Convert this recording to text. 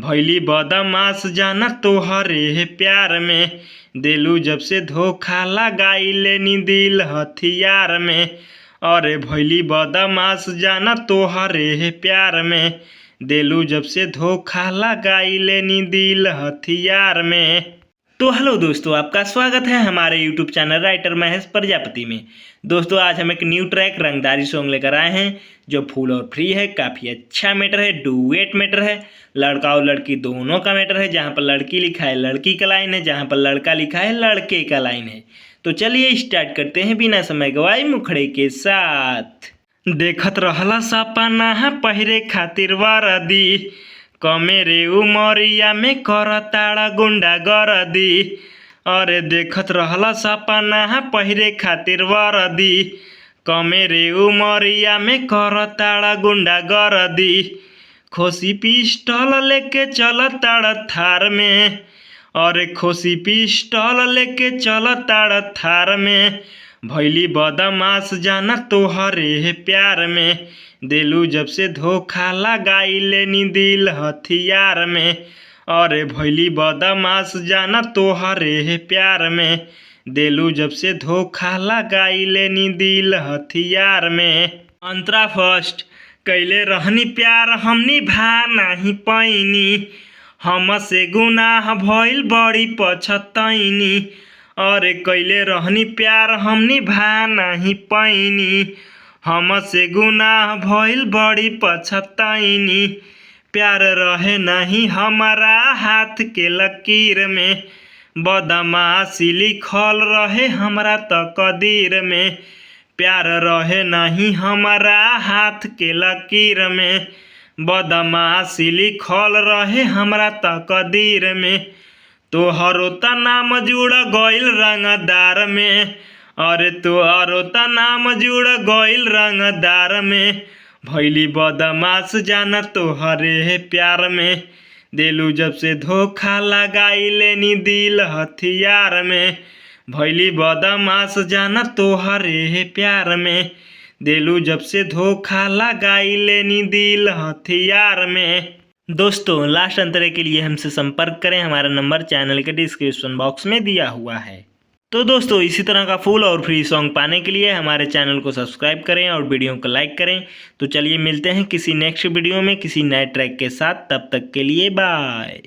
भइली बदमाश जाना तोहरे प्यार में, देलू जब से धोखा लगाई लेनी दिल हथियार में। अरे भइली बदमाश जाना तोहरे प्यार में, देलू जब से धोखा लगाई लेनी दिल हथियार में। तो हेलो दोस्तों, आपका स्वागत है हमारे YouTube channel writer Mahesh Prajapati में। दोस्तों आज हम एक न्यू ट्रैक रंगदारी सॉन्ग लेकर आए हैं जो फुल और फ्री है। काफ़ी अच्छा मैटर है, डुएट मैटर है, लड़का और लड़की दोनों का मैटर है। जहां पर लड़की लिखा है लड़की का लाइन है, जहां पर लड़का लिखा है लड़के का लाइन है। तो चलिए स्टार्ट करते हैं बिना समय गवाए मुखड़े के साथ। देखत रहला सपना पहिरे खातिर वरदी, कमेरे उमरिया में करताड़ा गुंडा गरदी। अरे देखत रहला सपना पहिरे खातिर वरदी, कमेरे उमरिया में करताड़ा गुंडा गरदी। खोसी पिस्टल लेके चलताड़ा थार में, अरे खोसी पिस्टल लेके चलताड़ा थार में। भइली बदमाश जाना तोहरे प्यार में, देलू जब से धोखा लगाई लेनी दिल हथियार में। अरे भइली बदमाश जाना तोहरे प्यार में, देलू जब से धोखा लगाई लेनी दिल हथियार में। अंतरा फर्स्ट कैले रहनी प्यार हम निभा नहीं पैनी, हमसे गुनाह भइल बड़ी पछतैनी। अरे कैले रहनी प्यार हम निभा नहीं पैनी, हमसे गुनाह भइल बड़ी पछतैनी। प्यार रहे नहीं हमारा हाथ के लकीर में, बदमाशी लिखल रहे हमरा तकदीर में। प्यार रहे नहीं हमारा हाथ के लकीर में, बदमाशी लिखल रहे हमरा तकदीर में। तोहरो त नाम जुड़ गइल रंगदार में, अरे तोहरो त नाम जुड़ गइल रंगदार में। भइली बदमाश जाना तोहरे प्यार में, देलू जब से धोखा लगाई लेनी दिल हथियार में। भइली बदमाश जाना तोहरे प्यार में, देलू जब से धोखा लगाई लेनी दिल हथियार में। दोस्तों लास्ट अंतरे के लिए हमसे संपर्क करें, हमारा नंबर चैनल के डिस्क्रिप्शन बॉक्स में दिया हुआ है। तो दोस्तों इसी तरह का फुल और फ्री सॉन्ग पाने के लिए हमारे चैनल को सब्सक्राइब करें और वीडियो को लाइक करें। तो चलिए मिलते हैं किसी नेक्स्ट वीडियो में किसी नए ट्रैक के साथ, तब तक के लिए बाय।